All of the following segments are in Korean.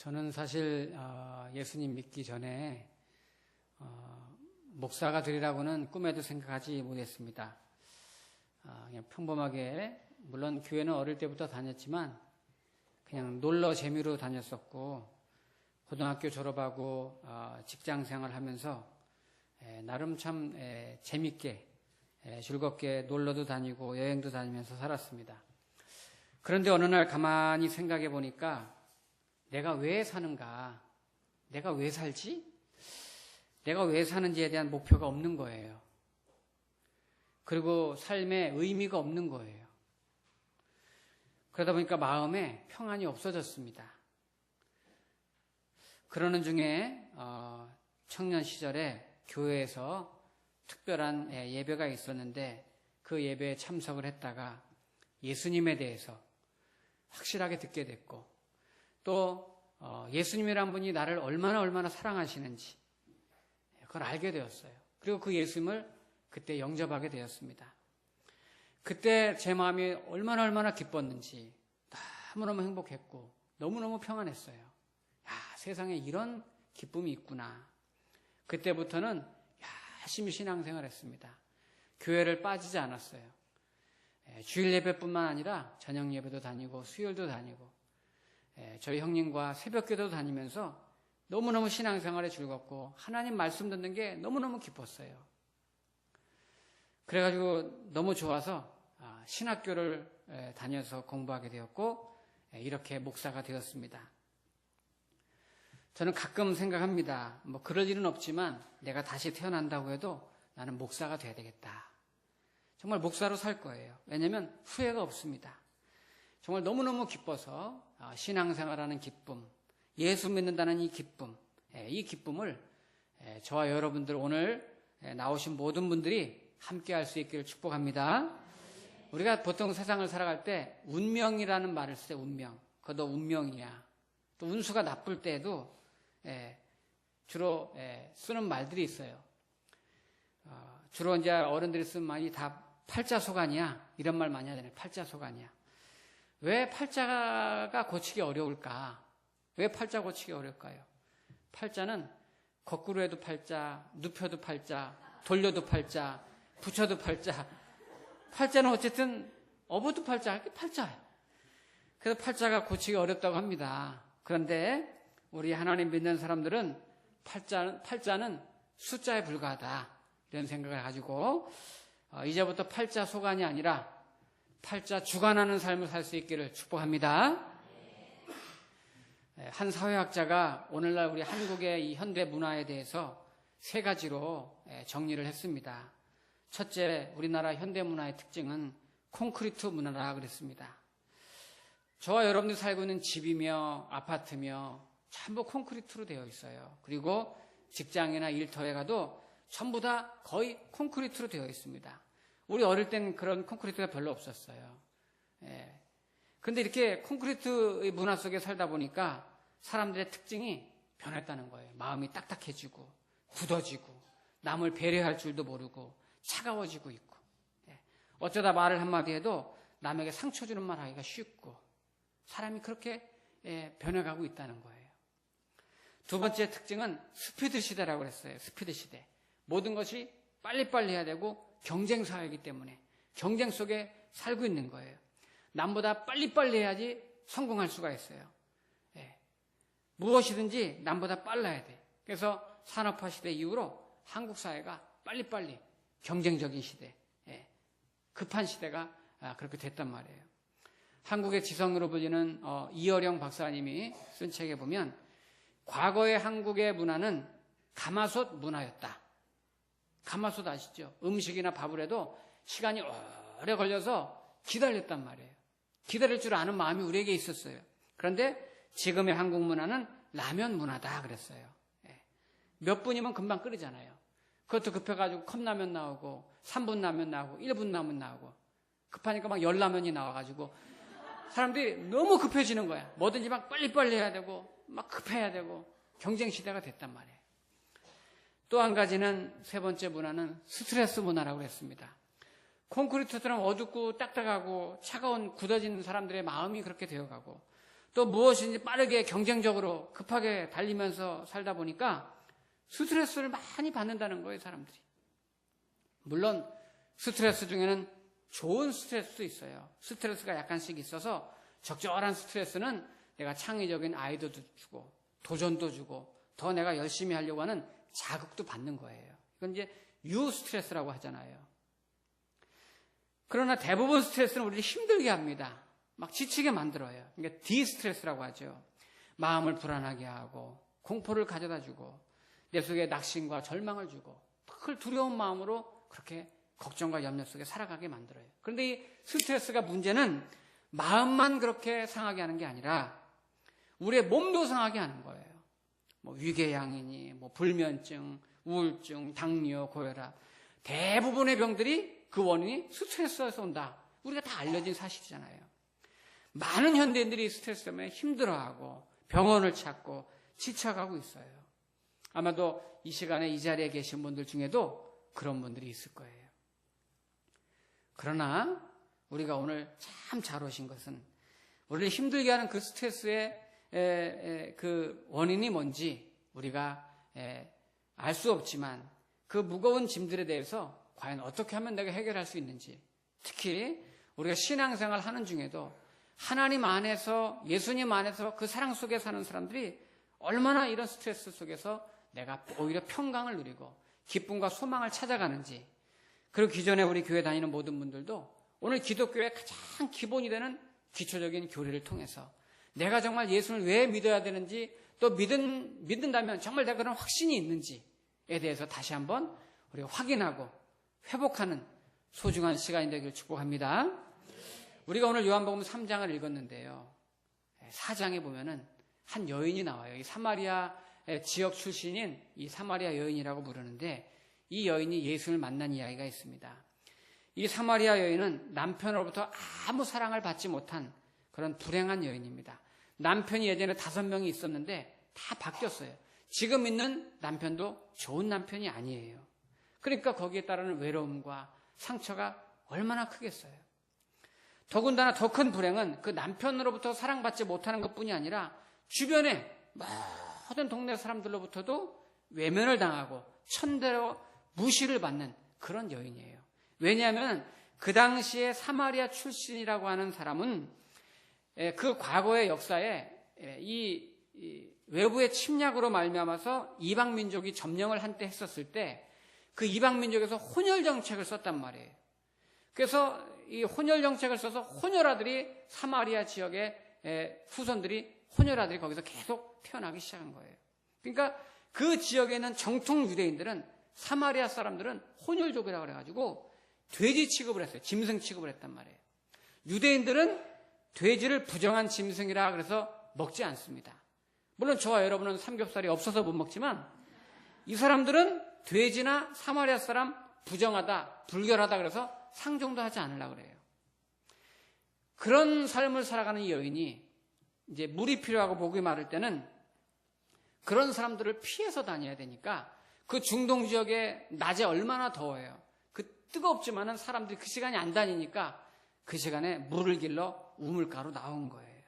저는 사실 예수님 믿기 전에 목사가 되리라고는 꿈에도 생각하지 못했습니다. 그냥 평범하게, 물론 교회는 어릴 때부터 다녔지만 그냥 놀러 재미로 다녔었고, 고등학교 졸업하고 직장 생활하면서 나름 참 재밌게 즐겁게 놀러도 다니고 여행도 다니면서 살았습니다. 그런데 어느 날 가만히 생각해 보니까 내가 왜 사는가? 내가 왜 살지? 내가 왜 사는지에 대한 목표가 없는 거예요. 그리고 삶에 의미가 없는 거예요. 그러다 보니까 마음에 평안이 없어졌습니다. 그러는 중에 청년 시절에 교회에서 특별한 예배가 있었는데 그 예배에 참석을 했다가 예수님에 대해서 확실하게 듣게 됐고, 또 예수님이란 분이 나를 얼마나 사랑하시는지 그걸 알게 되었어요. 그리고 그 예수님을 그때 영접하게 되었습니다. 그때 제 마음이 얼마나 기뻤는지, 너무너무 행복했고 너무너무 평안했어요. 세상에 이런 기쁨이 있구나. 그때부터는 열심히 신앙생활을 했습니다. 교회를 빠지지 않았어요. 주일 예배뿐만 아니라 저녁 예배도 다니고 수요일도 다니고, 저희 형님과 새벽기도 다니면서 너무너무 신앙생활에 즐겁고 하나님 말씀 듣는 게 너무너무 기뻤어요. 그래가지고 너무 좋아서 신학교를 다녀서 공부하게 되었고, 이렇게 목사가 되었습니다. 저는 가끔 생각합니다. 그럴 일은 없지만 내가 다시 태어난다고 해도 나는 목사가 돼야 되겠다. 정말 목사로 살 거예요. 왜냐하면 후회가 없습니다. 정말 너무너무 기뻐서 신앙생활하는 기쁨, 예수 믿는다는 이 기쁨, 이 기쁨을 저와 여러분들 오늘 나오신 모든 분들이 함께 할 수 있기를 축복합니다. 우리가 보통 세상을 살아갈 때 운명이라는 말을 쓰죠. 운명. 그것도 운명이야. 또 운수가 나쁠 때에도 주로 쓰는 말들이 있어요. 주로 이제 어른들이 쓰는 말이 다 팔자소간이야. 이런 말 많이 하잖아요. 팔자소간이야. 왜 팔자가 고치기 어려울까? 왜 팔자 고치기 어려울까요? 팔자는 거꾸로 해도 팔자, 눕혀도 팔자, 돌려도 팔자, 붙여도 팔자. 팔자는 어쨌든 업어도 팔자, 팔자예요. 그래서 팔자가 고치기 어렵다고 합니다. 그런데 우리 하나님 믿는 사람들은 팔자는 숫자에 불과하다, 이런 생각을 가지고 이제부터 팔자 소간이 아니라 팔자 주관하는 삶을 살 수 있기를 축복합니다. 한 사회학자가 오늘날 우리 한국의 이 현대 문화에 대해서 세 가지로 정리를 했습니다. 첫째, 우리나라 현대 문화의 특징은 콘크리트 문화라 그랬습니다. 저와 여러분들이 살고 있는 집이며 아파트며 전부 콘크리트로 되어 있어요. 그리고 직장이나 일터에 가도 전부 다 거의 콘크리트로 되어 있습니다. 우리 어릴 땐 그런 콘크리트가 별로 없었어요. 근데 이렇게 콘크리트의 문화 속에 살다 보니까 사람들의 특징이 변했다는 거예요. 마음이 딱딱해지고 굳어지고 남을 배려할 줄도 모르고 차가워지고 있고, 어쩌다 말을 한마디 해도 남에게 상처 주는 말 하기가 쉽고, 사람이 그렇게 변해가고 있다는 거예요. 두 번째 특징은 스피드 시대라고 했어요. 스피드 시대. 모든 것이 빨리빨리 해야 되고 경쟁 사회이기 때문에 경쟁 속에 살고 있는 거예요. 남보다 빨리빨리 해야지 성공할 수가 있어요. 무엇이든지 남보다 빨라야 돼. 그래서 산업화 시대 이후로 한국 사회가 빨리빨리 경쟁적인 시대, 급한 시대가 그렇게 됐단 말이에요. 한국의 지성으로 불리는 이어령 박사님이 쓴 책에 보면 과거의 한국의 문화는 가마솥 문화였다. 가마솥 아시죠? 음식이나 밥을 해도 시간이 오래 걸려서 기다렸단 말이에요. 기다릴 줄 아는 마음이 우리에게 있었어요. 그런데 지금의 한국 문화는 라면 문화다 그랬어요. 몇 분이면 금방 끓이잖아요. 그것도 급해가지고 컵라면 나오고 3분 라면 나오고 1분 라면 나오고, 급하니까 막 열라면이 나와가지고 사람들이 너무 급해지는 거야. 뭐든지 막 빨리빨리 해야 되고 막 급해야 되고 경쟁 시대가 됐단 말이에요. 또 한 가지는, 세 번째 문화는 스트레스 문화라고 했습니다. 콘크리트처럼 어둡고 딱딱하고 차가운 굳어진 사람들의 마음이 그렇게 되어가고, 또 무엇인지 빠르게 경쟁적으로 급하게 달리면서 살다 보니까 스트레스를 많이 받는다는 거예요, 사람들이. 물론 스트레스 중에는 좋은 스트레스도 있어요. 스트레스가 약간씩 있어서 적절한 스트레스는 내가 창의적인 아이디어도 주고 도전도 주고 더 내가 열심히 하려고 하는 자극도 받는 거예요. 이건 이제 유스트레스라고 하잖아요. 그러나 대부분 스트레스는 우리를 힘들게 합니다. 막 지치게 만들어요. 그러니까 디스트레스라고 하죠. 마음을 불안하게 하고 공포를 가져다 주고 내 속에 낙심과 절망을 주고 늘 두려운 마음으로 그렇게 걱정과 염려 속에 살아가게 만들어요. 그런데 이 스트레스가 문제는 마음만 그렇게 상하게 하는 게 아니라 우리의 몸도 상하게 하는 거예요. 뭐 위궤양이니 뭐 불면증, 우울증, 당뇨, 고혈압 대부분의 병들이 그 원인이 스트레스에서 온다. 우리가 다 알려진 사실이잖아요. 많은 현대인들이 스트레스 때문에 힘들어하고 병원을 찾고 지쳐가고 있어요. 아마도 이 시간에 이 자리에 계신 분들 중에도 그런 분들이 있을 거예요. 그러나 우리가 오늘 참 잘 오신 것은 우리를 힘들게 하는 그 스트레스의 그 원인이 뭔지 우리가 알 수 없지만 그 무거운 짐들에 대해서 과연 어떻게 하면 내가 해결할 수 있는지, 특히 우리가 신앙생활 하는 중에도 하나님 안에서, 예수님 안에서 그 사랑 속에 사는 사람들이 얼마나 이런 스트레스 속에서 내가 오히려 평강을 누리고 기쁨과 소망을 찾아가는지, 그리고 기존에 우리 교회 다니는 모든 분들도 오늘 기독교의 가장 기본이 되는 기초적인 교리를 통해서 내가 정말 예수를 왜 믿어야 되는지, 또 믿는다면 정말 내가 그런 확신이 있는지에 대해서 다시 한번 우리가 확인하고 회복하는 소중한 시간이 되기를 축복합니다. 우리가 오늘 요한복음 3장을 읽었는데요. 4장에 보면은 한 여인이 나와요. 이 사마리아 지역 출신인 이 사마리아 여인이라고 부르는데, 이 여인이 예수를 만난 이야기가 있습니다. 이 사마리아 여인은 남편으로부터 아무 사랑을 받지 못한 그런 불행한 여인입니다. 남편이 예전에 5명이 있었는데 다 바뀌었어요. 지금 있는 남편도 좋은 남편이 아니에요. 그러니까 거기에 따르는 외로움과 상처가 얼마나 크겠어요. 더군다나 더 큰 불행은 그 남편으로부터 사랑받지 못하는 것뿐이 아니라 주변에 모든 동네 사람들로부터도 외면을 당하고 천대로 무시를 받는 그런 여인이에요. 왜냐하면 그 당시에 사마리아 출신이라고 하는 사람은 그 과거의 역사에 이 외부의 침략으로 말미암아서 이방 민족이 점령을 한때 했었을 때 그 이방 민족에서 혼혈 정책을 썼단 말이에요. 그래서 이 혼혈 정책을 써서 혼혈아들이 사마리아 지역의 후손들이 혼혈아들이 거기서 계속 태어나기 시작한 거예요. 그러니까 그 지역에 있는 정통 유대인들은, 사마리아 사람들은 혼혈족이라고 그래가지고 돼지 취급을 했어요. 짐승 취급을 했단 말이에요. 유대인들은 돼지를 부정한 짐승이라 그래서 먹지 않습니다. 물론 저와 여러분은 삼겹살이 없어서 못 먹지만 이 사람들은 돼지나 사마리아 사람 부정하다, 불결하다 그래서 상종도 하지 않으려고 그래요. 그런 삶을 살아가는 이 여인이 이제 물이 필요하고 목이 마를 때는 그런 사람들을 피해서 다녀야 되니까, 그 중동 지역에 낮에 얼마나 더워요. 그 뜨겁지만은 사람들이 그 시간이 안 다니니까 그 시간에 물을 길러 우물가로 나온 거예요.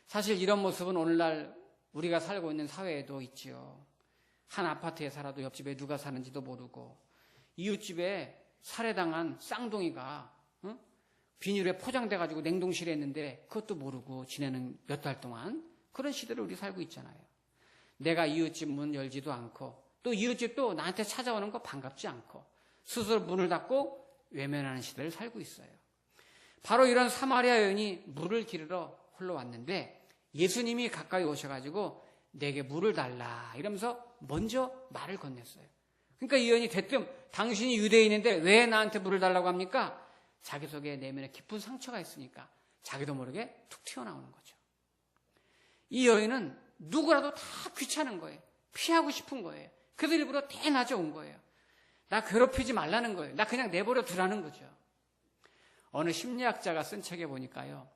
사실 이런 모습은 오늘날 우리가 살고 있는 사회에도 있지요. 한 아파트에 살아도 옆집에 누가 사는지도 모르고, 이웃집에 살해당한 쌍둥이가 비닐에 포장돼가지고 냉동실에 있는데 그것도 모르고 지내는 몇 달 동안, 그런 시대를 우리 살고 있잖아요. 내가 이웃집 문 열지도 않고, 또 이웃집도 나한테 찾아오는 거 반갑지 않고 스스로 문을 닫고 외면하는 시대를 살고 있어요. 바로 이런 사마리아 여인이 물을 기르러 홀로 왔는데 예수님이 가까이 오셔가지고 내게 물을 달라 이러면서 먼저 말을 건넸어요. 그러니까 이 여인이 대뜸 당신이 유대인인데 왜 나한테 물을 달라고 합니까? 자기 속에 내면에 깊은 상처가 있으니까 자기도 모르게 툭 튀어나오는 거죠. 이 여인은 누구라도 다 귀찮은 거예요. 피하고 싶은 거예요. 그래서 일부러 대낮에 온 거예요. 나 괴롭히지 말라는 거예요. 나 그냥 내버려 두라는 거죠. 어느 심리학자가 쓴 책에 보니까요,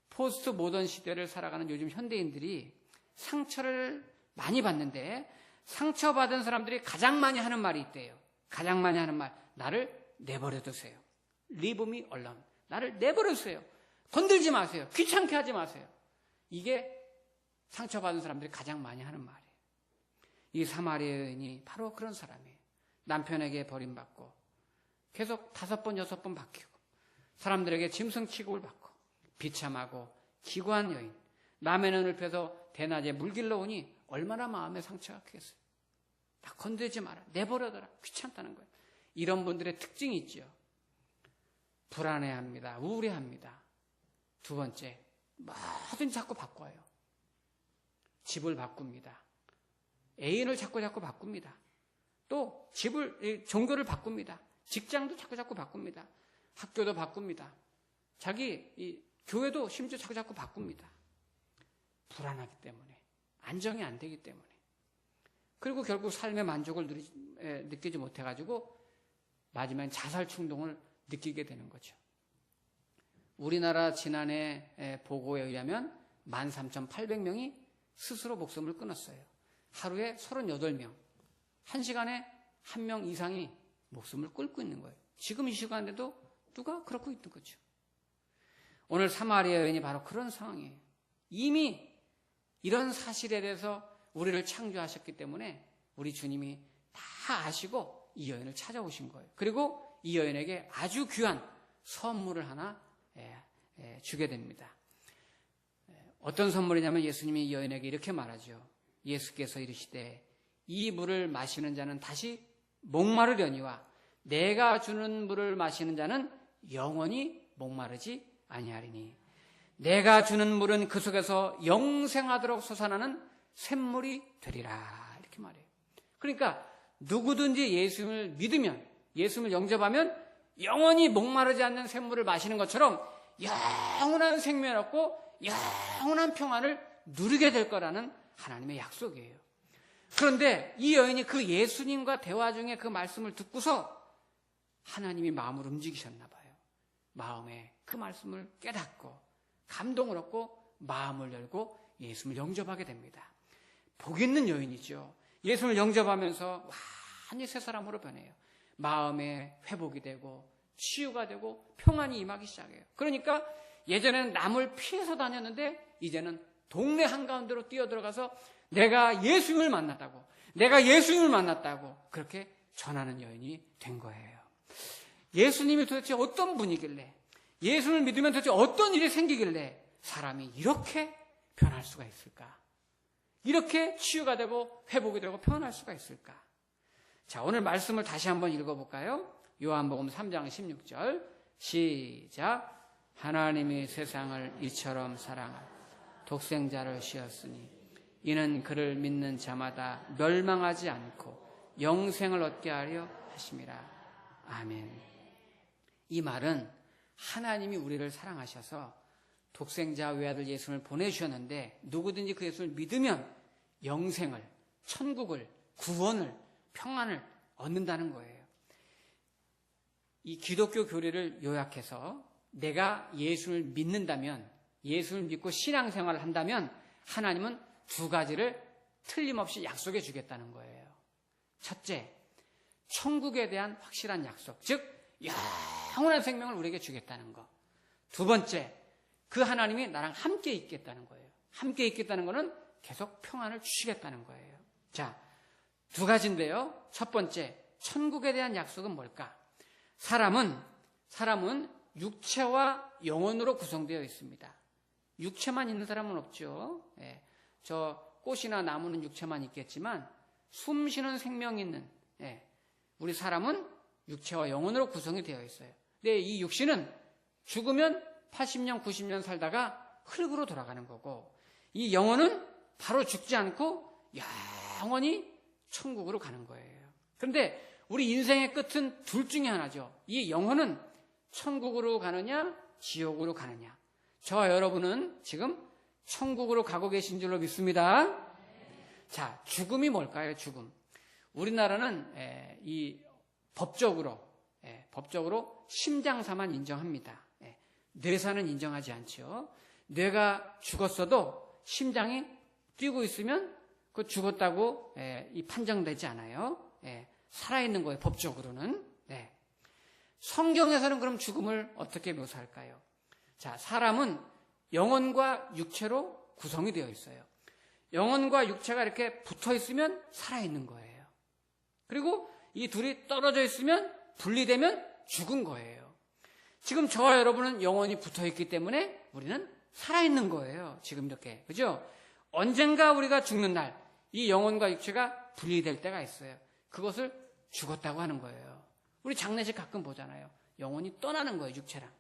포스트 모던 시대를 살아가는 요즘 현대인들이 상처를 많이 받는데 상처받은 사람들이 가장 많이 하는 말이 있대요. 가장 많이 하는 말, 나를 내버려 두세요. Leave me alone. 나를 내버려 두세요. 건들지 마세요. 귀찮게 하지 마세요. 이게 상처받은 사람들이 가장 많이 하는 말이에요. 이 사마리아 여인이 바로 그런 사람이에요. 남편에게 버림받고 계속 5번, 6번 바뀌고 사람들에게 짐승 취급을 받고 비참하고 기구한 여인, 남의 눈을 펴서 대낮에 물길러 오니 얼마나 마음에 상처가 크겠어요. 나 건드리지 마라, 내버려둬라, 귀찮다는 거예요. 이런 분들의 특징이 있죠. 불안해합니다. 우울해합니다. 두 번째, 뭐든지 자꾸 바꿔요. 집을 바꿉니다. 애인을 자꾸 바꿉니다. 또 종교를 바꿉니다. 직장도 자꾸 바꿉니다. 학교도 바꿉니다. 자기 교회도 심지어 자꾸 바꿉니다. 불안하기 때문에, 안정이 안 되기 때문에. 그리고 결국 삶의 만족을 느끼지 못해가지고 마지막엔 자살 충동을 느끼게 되는 거죠. 우리나라 지난해 보고에 의하면 13,800명이 스스로 목숨을 끊었어요. 하루에 38명, 1시간에 1명 이상이 목숨을 끊고 있는 거예요. 지금 이 시간에도 누가 그러고 있는 거죠. 오늘 사마리아 여인이 바로 그런 상황이에요. 이미 이런 사실에 대해서 우리를 창조하셨기 때문에 우리 주님이 다 아시고 이 여인을 찾아오신 거예요. 그리고 이 여인에게 아주 귀한 선물을 하나 주게 됩니다. 어떤 선물이냐면 예수님이 이 여인에게 이렇게 말하죠. 예수께서 이르시되 이 물을 마시는 자는 다시 목마르려니와 내가 주는 물을 마시는 자는 영원히 목마르지 아니하리니 내가 주는 물은 그 속에서 영생하도록 솟아나는 샘물이 되리라. 이렇게 말해요. 그러니까 누구든지 예수님을 믿으면, 예수님을 영접하면 영원히 목마르지 않는 샘물을 마시는 것처럼 영원한 생명을 얻고 영원한 평안을 누리게 될 거라는 하나님의 약속이에요. 그런데 이 여인이 그 예수님과 대화 중에 그 말씀을 듣고서 하나님이 마음을 움직이셨나 봐요. 마음에 그 말씀을 깨닫고 감동을 얻고 마음을 열고 예수님을 영접하게 됩니다. 복 있는 여인이죠. 예수님을 영접하면서 완전히 새 사람으로 변해요. 마음에 회복이 되고 치유가 되고 평안이 임하기 시작해요. 그러니까 예전에는 남을 피해서 다녔는데 이제는 동네 한가운데로 뛰어들어가서 내가 예수님을 만났다고, 내가 예수님을 만났다고 그렇게 전하는 여인이 된 거예요. 예수님이 도대체 어떤 분이길래, 예수님을 믿으면 도대체 어떤 일이 생기길래 사람이 이렇게 변할 수가 있을까? 이렇게 치유가 되고 회복이 되고 평안할 수가 있을까? 자, 오늘 말씀을 다시 한번 읽어볼까요? 요한복음 3장 16절 시작. 하나님이 세상을 이처럼 사랑하여 독생자를 주셨으니 이는 그를 믿는 자마다 멸망하지 않고 영생을 얻게 하려 하심이라. 아멘. 이 말은 하나님이 우리를 사랑하셔서 독생자 외아들 예수님을 보내주셨는데 누구든지 그 예수를 믿으면 영생을, 천국을, 구원을, 평안을 얻는다는 거예요. 이 기독교 교리를 요약해서 내가 예수를 믿는다면, 예수를 믿고 신앙생활을 한다면 하나님은 두 가지를 틀림없이 약속해 주겠다는 거예요. 첫째, 천국에 대한 확실한 약속, 즉 영원한 생명을 우리에게 주겠다는 거. 두 번째, 그 하나님이 나랑 함께 있겠다는 거예요. 함께 있겠다는 거는 계속 평안을 주시겠다는 거예요. 자, 두 가지인데요. 첫 번째, 천국에 대한 약속은 뭘까? 사람은 육체와 영혼으로 구성되어 있습니다. 육체만 있는 사람은 없죠. 저 꽃이나 나무는 육체만 있겠지만 숨 쉬는 생명 있는 우리 사람은 육체와 영혼으로 구성이 되어 있어요. 근데 이 육신은 죽으면 80년, 90년 살다가 흙으로 돌아가는 거고, 이 영혼은 바로 죽지 않고 영원히 천국으로 가는 거예요. 그런데 우리 인생의 끝은 둘 중에 하나죠. 이 영혼은 천국으로 가느냐, 지옥으로 가느냐. 저와 여러분은 지금 천국으로 가고 계신 줄로 믿습니다. 자, 죽음이 뭘까요? 죽음. 우리나라는 이 법적으로 심장사만 인정합니다. 뇌사는 인정하지 않죠. 뇌가 죽었어도 심장이 뛰고 있으면 그 죽었다고 이 판정되지 않아요. 살아있는 거예요, 법적으로는. 성경에서는 그럼 죽음을 어떻게 묘사할까요? 자, 사람은 영혼과 육체로 구성이 되어 있어요. 영혼과 육체가 이렇게 붙어 있으면 살아있는 거예요. 그리고 이 둘이 떨어져 있으면 분리되면 죽은 거예요. 지금 저와 여러분은 영혼이 붙어 있기 때문에 우리는 살아있는 거예요. 지금 이렇게. 그죠? 언젠가 우리가 죽는 날, 이 영혼과 육체가 분리될 때가 있어요. 그것을 죽었다고 하는 거예요. 우리 장례식 가끔 보잖아요. 영혼이 떠나는 거예요. 육체랑.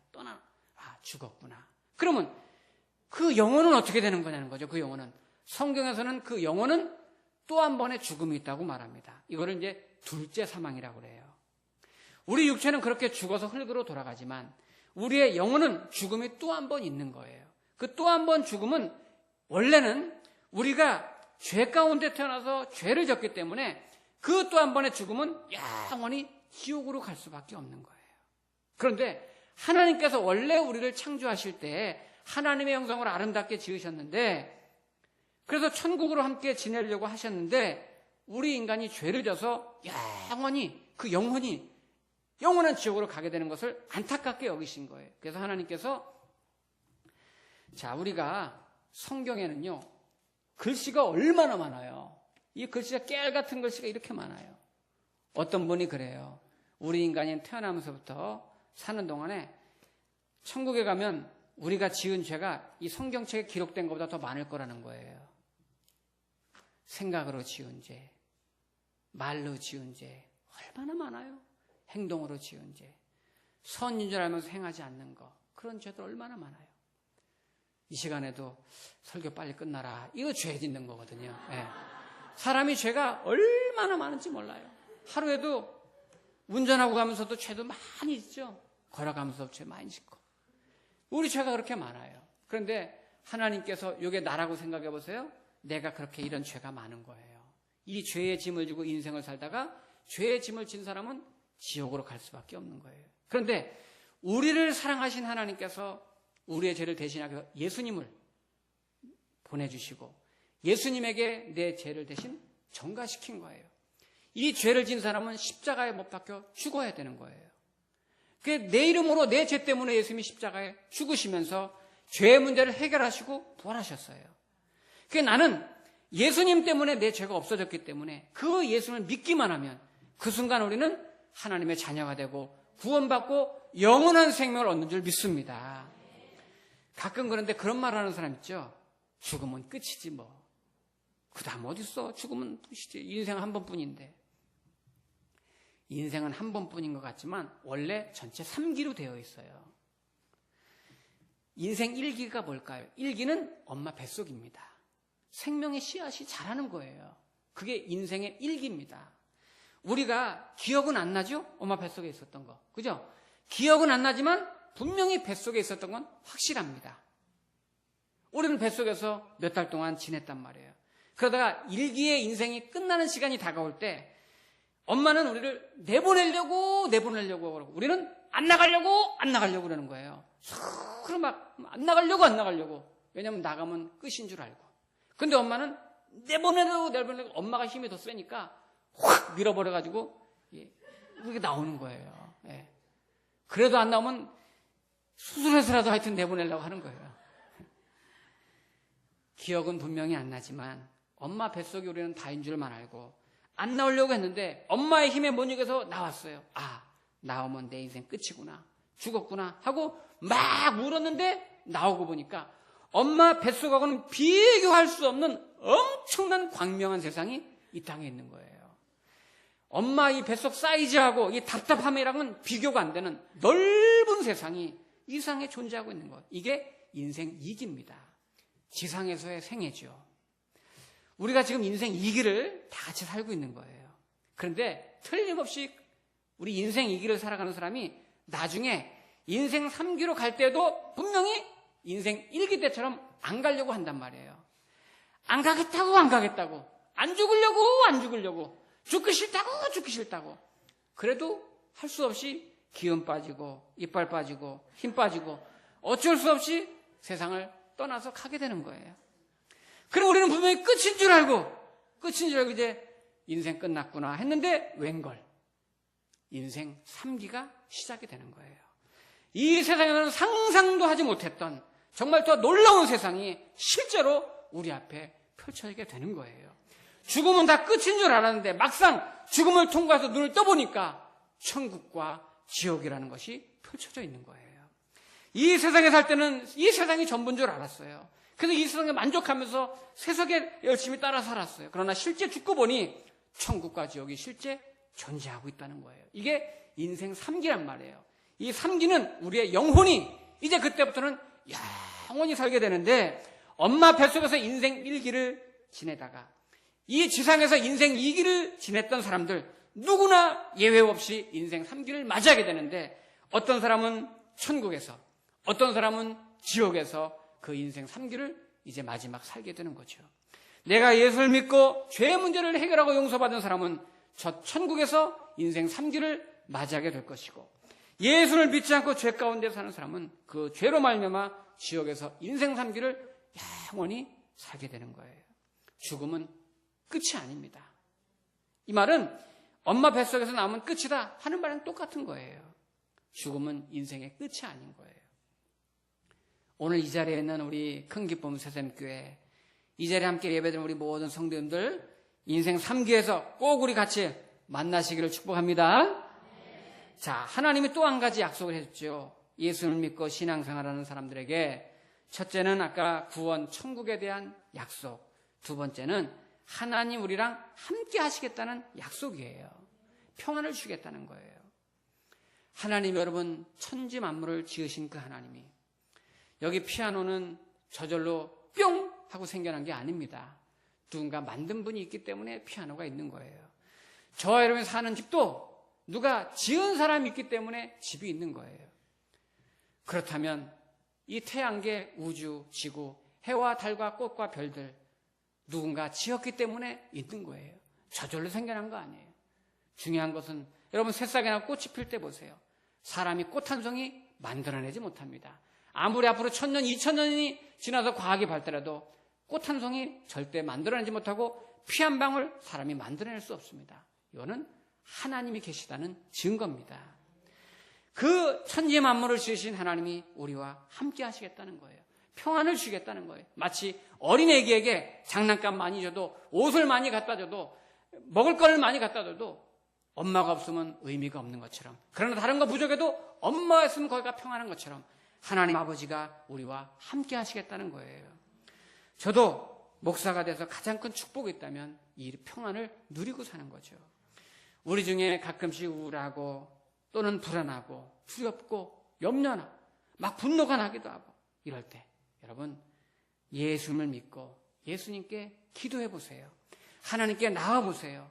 죽었구나. 그러면 그 영혼은 어떻게 되는 거냐는 거죠. 그 영혼은. 성경에서는 그 영혼은 또 한 번의 죽음이 있다고 말합니다. 이거를 이제 둘째 사망이라고 그래요. 우리 육체는 그렇게 죽어서 흙으로 돌아가지만 우리의 영혼은 죽음이 또 한 번 있는 거예요. 그 또 한 번 죽음은 원래는 우리가 죄 가운데 태어나서 죄를 졌기 때문에 그 또 한 번의 죽음은 영원히 지옥으로 갈 수밖에 없는 거예요. 그런데 하나님께서 원래 우리를 창조하실 때 하나님의 형상으로 아름답게 지으셨는데, 그래서 천국으로 함께 지내려고 하셨는데 우리 인간이 죄를 져서 영원히 그 영혼이 영원한 지옥으로 가게 되는 것을 안타깝게 여기신 거예요. 그래서 하나님께서 우리가 성경에는요 글씨가 얼마나 많아요. 이 글씨가 깨알 같은 글씨가 이렇게 많아요. 어떤 분이 그래요. 우리 인간이 태어나면서부터 사는 동안에 천국에 가면 우리가 지은 죄가 이 성경책에 기록된 것보다 더 많을 거라는 거예요. 생각으로 지은 죄, 말로 지은 죄 얼마나 많아요. 행동으로 지은 죄, 선인 줄 알면서 행하지 않는 것, 그런 죄들 얼마나 많아요. 이 시간에도 설교 빨리 끝나라, 이거 죄 짓는 거거든요. 네. 사람이 죄가 얼마나 많은지 몰라요. 하루에도 운전하고 가면서도 죄도 많이 있죠. 걸어가면서 죄 많이 짓고. 우리 죄가 그렇게 많아요. 그런데 하나님께서 이게 나라고 생각해 보세요. 내가 그렇게 이런 죄가 많은 거예요. 이 죄의 짐을 지고 인생을 살다가 죄의 짐을 진 사람은 지옥으로 갈 수밖에 없는 거예요. 그런데 우리를 사랑하신 하나님께서 우리의 죄를 대신하기 위해서 예수님을 보내주시고 예수님에게 내 죄를 대신 전가시킨 거예요. 이 죄를 진 사람은 십자가에 못 박혀 죽어야 되는 거예요. 내 이름으로 내 죄 때문에 예수님이 십자가에 죽으시면서 죄의 문제를 해결하시고 부활하셨어요. 나는 예수님 때문에 내 죄가 없어졌기 때문에 그 예수님을 믿기만 하면 그 순간 우리는 하나님의 자녀가 되고 구원받고 영원한 생명을 얻는 줄 믿습니다. 가끔 그런데 그런 말 하는 사람 있죠. 죽으면 끝이지 뭐. 그 다음 어딨어. 죽으면 끝이지. 인생 한 번뿐인데. 인생은 한 번뿐인 것 같지만 원래 전체 3기로 되어 있어요. 인생 1기가 뭘까요? 1기는 엄마 뱃속입니다. 생명의 씨앗이 자라는 거예요. 그게 인생의 1기입니다. 우리가 기억은 안 나죠? 엄마 뱃속에 있었던 거. 그죠? 기억은 안 나지만 분명히 뱃속에 있었던 건 확실합니다. 우리는 뱃속에서 몇 달 동안 지냈단 말이에요. 그러다가 1기의 인생이 끝나는 시간이 다가올 때 엄마는 우리를 내보내려고 그러고 우리는 안 나가려고 그러는 거예요. 서로 막 안 나가려고. 왜냐하면 나가면 끝인 줄 알고. 근데 엄마는 내보내려고 엄마가 힘이 더 세니까 확 밀어버려가지고 이렇게 나오는 거예요. 예. 그래도 안 나오면 수술해서라도 하여튼 내보내려고 하는 거예요. 기억은 분명히 안 나지만 엄마 뱃속에 우리는 다인 줄만 알고 안 나오려고 했는데 엄마의 힘에 못 이겨서 나왔어요. 나오면 내 인생 끝이구나. 죽었구나 하고 막 울었는데 나오고 보니까 엄마 뱃속하고는 비교할 수 없는 엄청난 광명한 세상이 이 땅에 있는 거예요. 엄마 이 뱃속 사이즈하고 이 답답함이랑은 비교가 안 되는 넓은 세상이 이 세상에 존재하고 있는 것. 이게 인생 2기입니다. 지상에서의 생애죠. 우리가 지금 인생 2기를 다 같이 살고 있는 거예요. 그런데 틀림없이 우리 인생 2기를 살아가는 사람이 나중에 인생 3기로 갈 때도 분명히 인생 1기 때처럼 안 가려고 한단 말이에요. 안 가겠다고. 안 죽으려고. 죽기 싫다고. 그래도 할 수 없이 기운 빠지고 이빨 빠지고 힘 빠지고 어쩔 수 없이 세상을 떠나서 가게 되는 거예요. 그럼 우리는 분명히 끝인 줄 알고 이제 인생 끝났구나 했는데 웬걸 인생 3기가 시작이 되는 거예요. 이 세상에서는 상상도 하지 못했던 정말 더 놀라운 세상이 실제로 우리 앞에 펼쳐지게 되는 거예요. 죽음은 다 끝인 줄 알았는데 막상 죽음을 통과해서 눈을 떠보니까 천국과 지옥이라는 것이 펼쳐져 있는 거예요. 이 세상에 살 때는 이 세상이 전부인 줄 알았어요. 그래서 이 세상에 만족하면서 세속에 열심히 따라 살았어요. 그러나 실제 죽고 보니 천국과 지옥이 실제 존재하고 있다는 거예요. 이게 인생 3기란 말이에요. 이 3기는 우리의 영혼이 이제 그때부터는 영원히 살게 되는데, 엄마 뱃속에서 인생 1기를 지내다가 이 지상에서 인생 2기를 지냈던 사람들 누구나 예외 없이 인생 3기를 맞이하게 되는데, 어떤 사람은 천국에서, 어떤 사람은 지옥에서 그 인생 3기를 이제 마지막 살게 되는 거죠. 내가 예수를 믿고 죄의 문제를 해결하고 용서받은 사람은 저 천국에서 인생 3기를 맞이하게 될 것이고, 예수를 믿지 않고 죄 가운데 사는 사람은 그 죄로 말미암아 지옥에서 인생 3기를 영원히 살게 되는 거예요. 죽음은 끝이 아닙니다. 이 말은 엄마 뱃속에서 나오면 끝이다 하는 말랑 똑같은 거예요. 죽음은 인생의 끝이 아닌 거예요. 오늘 이 자리에 있는 우리 큰 기쁨 새샘교회, 이 자리에 함께 예배드리는 우리 모든 성도님들, 인생 3기에서 꼭 우리 같이 만나시기를 축복합니다. 자, 하나님이 또 한 가지 약속을 해줬죠. 예수를 믿고 신앙생활하는 사람들에게 첫째는 아까 구원, 천국에 대한 약속, 두 번째는 하나님 우리랑 함께 하시겠다는 약속이에요. 평안을 주겠다는 거예요. 하나님, 여러분, 천지 만물을 지으신 그 하나님이 여기 피아노는 저절로 뿅 하고 생겨난 게 아닙니다. 누군가 만든 분이 있기 때문에 피아노가 있는 거예요. 저와 여러분이 사는 집도 누가 지은 사람이 있기 때문에 집이 있는 거예요. 그렇다면 이 태양계, 우주, 지구, 해와 달과 꽃과 별들 누군가 지었기 때문에 있는 거예요. 저절로 생겨난 거 아니에요. 중요한 것은 여러분, 새싹이나 꽃이 필 때 보세요. 사람이 꽃 한 송이 만들어내지 못합니다. 아무리 앞으로 1000년, 2000년이 지나서 과학이 발달해도 꽃 한 송이 절대 만들어내지 못하고 피 한 방울 사람이 만들어낼 수 없습니다. 이거는 하나님이 계시다는 증거입니다. 그 천지 만물을 지으신 하나님이 우리와 함께 하시겠다는 거예요. 평안을 주겠다는 거예요. 마치 어린애기에게 장난감 많이 줘도, 옷을 많이 갖다 줘도, 먹을 거를 많이 갖다 줘도 엄마가 없으면 의미가 없는 것처럼, 그러나 다른 거 부족해도 엄마가 있으면 거기가 평안한 것처럼 하나님 아버지가 우리와 함께 하시겠다는 거예요. 저도 목사가 돼서 가장 큰 축복이 있다면 이 평안을 누리고 사는 거죠. 우리 중에 가끔씩 우울하고 또는 불안하고 두렵고 염려나 막 분노가 나기도 하고 이럴 때 여러분, 예수님을 믿고 예수님께 기도해 보세요. 하나님께 나와 보세요.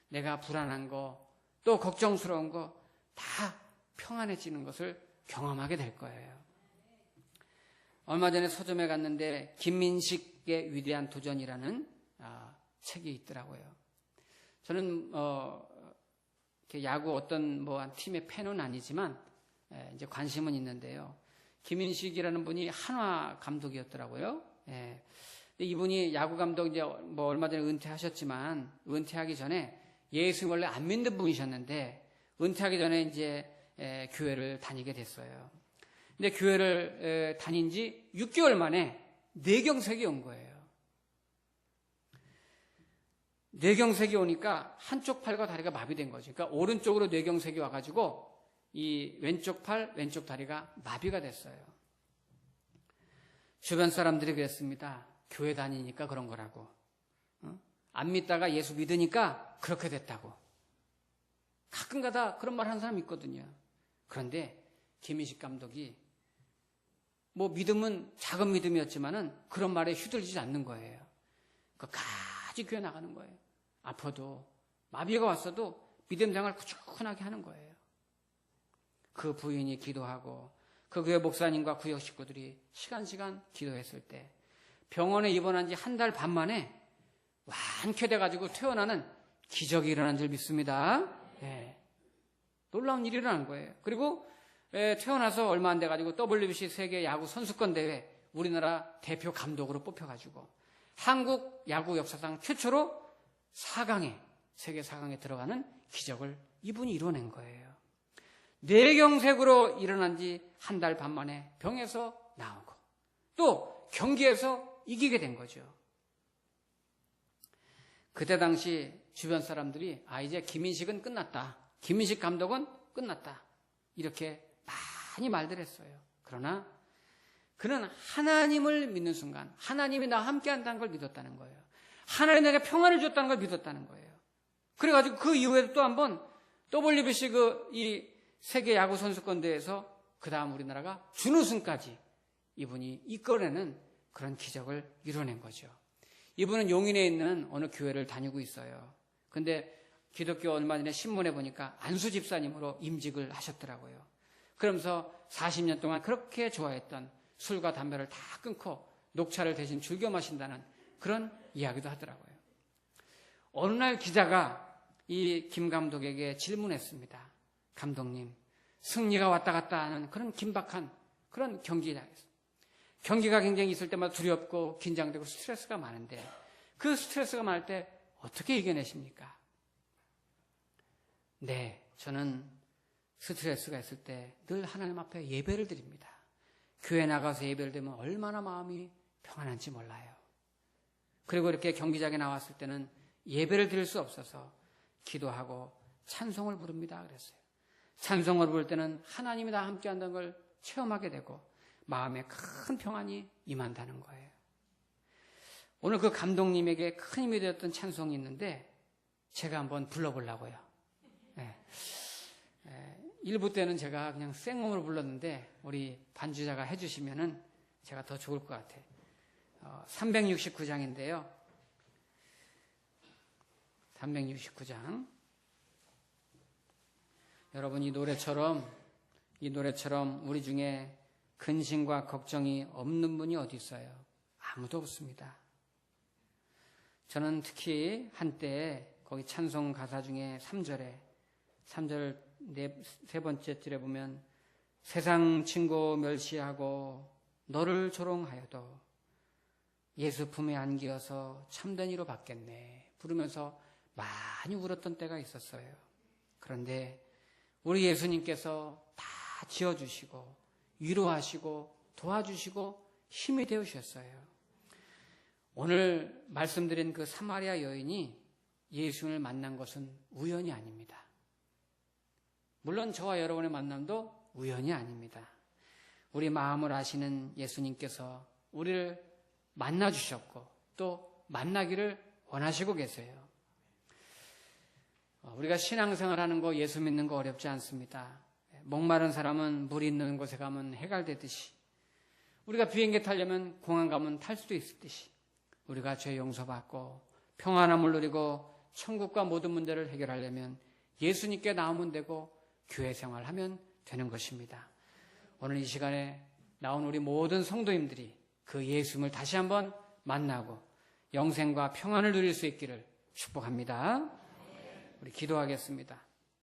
내가 불안한 거 또 걱정스러운 거 다 평안해지는 것을 경험하게 될 거예요. 얼마 전에 서점에 갔는데 김민식의 위대한 도전이라는 책이 있더라고요. 저는 야구 어떤 한 팀의 팬은 아니지만 이제 관심은 있는데요. 김민식이라는 분이 한화 감독이었더라고요. 이분이 야구 감독 이제 얼마 전에 은퇴하셨지만, 은퇴하기 전에 예수님 원래 안 믿는 분이셨는데 은퇴하기 전에 이제 교회를 다니게 됐어요. 근데 교회를 다닌 지 6개월 만에 뇌경색이 온 거예요. 뇌경색이 오니까 한쪽 팔과 다리가 마비된 거죠. 그러니까 오른쪽으로 뇌경색이 와가지고 이 왼쪽 팔, 왼쪽 다리가 마비가 됐어요. 주변 사람들이 그랬습니다. 교회 다니니까 그런 거라고. 안 믿다가 예수 믿으니까 그렇게 됐다고. 가끔가다 그런 말 하는 사람이 있거든요. 그런데 김민식 감독이 믿음은 작은 믿음이었지만은 그런 말에 휘둘리지 않는 거예요. 끝까지 교회 나가는 거예요. 아파도 마비가 왔어도 믿음 생활 꾸준하게 하는 거예요. 그 부인이 기도하고 그 교회 목사님과 구역 식구들이 시간 기도했을 때 병원에 입원한 지 1달 반 만에 완쾌돼가지고 퇴원하는 기적이 일어난 줄 믿습니다. 놀라운 일이 일어난 거예요. 그리고 퇴원해서 얼마 안 돼가지고 WBC 세계 야구 선수권 대회 우리나라 대표 감독으로 뽑혀가지고 한국 야구 역사상 최초로 4강에, 세계 4강에 들어가는 기적을 이분이 이뤄낸 거예요. 뇌경색으로 일어난 지 1달 반 만에 병에서 나오고 또 경기에서 이기게 된 거죠. 그때 당시 주변 사람들이 이제 김인식은 끝났다. 김인식 감독은 끝났다. 이렇게 많이 말들 했어요. 그러나 그는 하나님을 믿는 순간 하나님이 나와 함께한다는 걸 믿었다는 거예요. 하나님이 내게 평안을 줬다는 걸 믿었다는 거예요. 그래가지고 그 이후에도 또 한번 WBC 이 세계 야구 선수권 대회에서 그 다음 우리나라가 준우승까지 이분이 이끌어내는 그런 기적을 이뤄낸 거죠. 이분은 용인에 있는 어느 교회를 다니고 있어요. 근데 기독교 얼마 전에 신문에 보니까 안수 집사님으로 임직을 하셨더라고요. 그러면서 40년 동안 그렇게 좋아했던 술과 담배를 다 끊고 녹차를 대신 즐겨 마신다는 그런 이야기도 하더라고요. 어느 날 기자가 이 김 감독에게 질문했습니다. 감독님, 승리가 왔다 갔다 하는 그런 긴박한 그런 경기장에서 경기가 굉장히 있을 때마다 두렵고 긴장되고 스트레스가 많은데 그 스트레스가 많을 때 어떻게 이겨내십니까? 네, 저는 스트레스가 있을 때 늘 하나님 앞에 예배를 드립니다. 교회 나가서 예배를 드리면 얼마나 마음이 평안한지 몰라요. 그리고 이렇게 경기장에 나왔을 때는 예배를 드릴 수 없어서 기도하고 찬송을 부릅니다. 그랬어요. 찬송을 부를 때는 하나님이 나와 함께 한다는 걸 체험하게 되고 마음에 큰 평안이 임한다는 거예요. 오늘 그 감독님에게 큰 힘이 되었던 찬송이 있는데 제가 한번 불러보려고요. 네. 1부 때는 제가 그냥 생음으로 불렀는데 우리 반주자가 해주시면은 제가 더 좋을 것 같아요. 369장인데요. 369장. 여러분 이 노래처럼 우리 중에 근심과 걱정이 없는 분이 어디 있어요? 아무도 없습니다. 저는 특히 한때 거기 찬송 가사 중에 3절 세 번째 줄에 보면 세상 친구 멸시하고 너를 조롱하여도 예수 품에 안기어서 참된 이로 받겠네 부르면서 많이 울었던 때가 있었어요. 그런데 우리 예수님께서 다 지어주시고 위로하시고 도와주시고 힘이 되어주셨어요. 오늘 말씀드린 그 사마리아 여인이 예수님을 만난 것은 우연이 아닙니다. 물론 저와 여러분의 만남도 우연이 아닙니다. 우리 마음을 아시는 예수님께서 우리를 만나주셨고 또 만나기를 원하시고 계세요. 우리가 신앙생활하는 거 예수 믿는 거 어렵지 않습니다. 목마른 사람은 물 있는 곳에 가면 해갈되듯이 우리가 비행기 타려면 공항 가면 탈 수도 있듯이 우리가 죄 용서받고 평안함을 누리고 천국과 모든 문제를 해결하려면 예수님께 나오면 되고 교회 생활하면 되는 것입니다. 오늘 이 시간에 나온 우리 모든 성도님들이 그 예수님을 다시 한번 만나고 영생과 평안을 누릴 수 있기를 축복합니다. 우리 기도하겠습니다.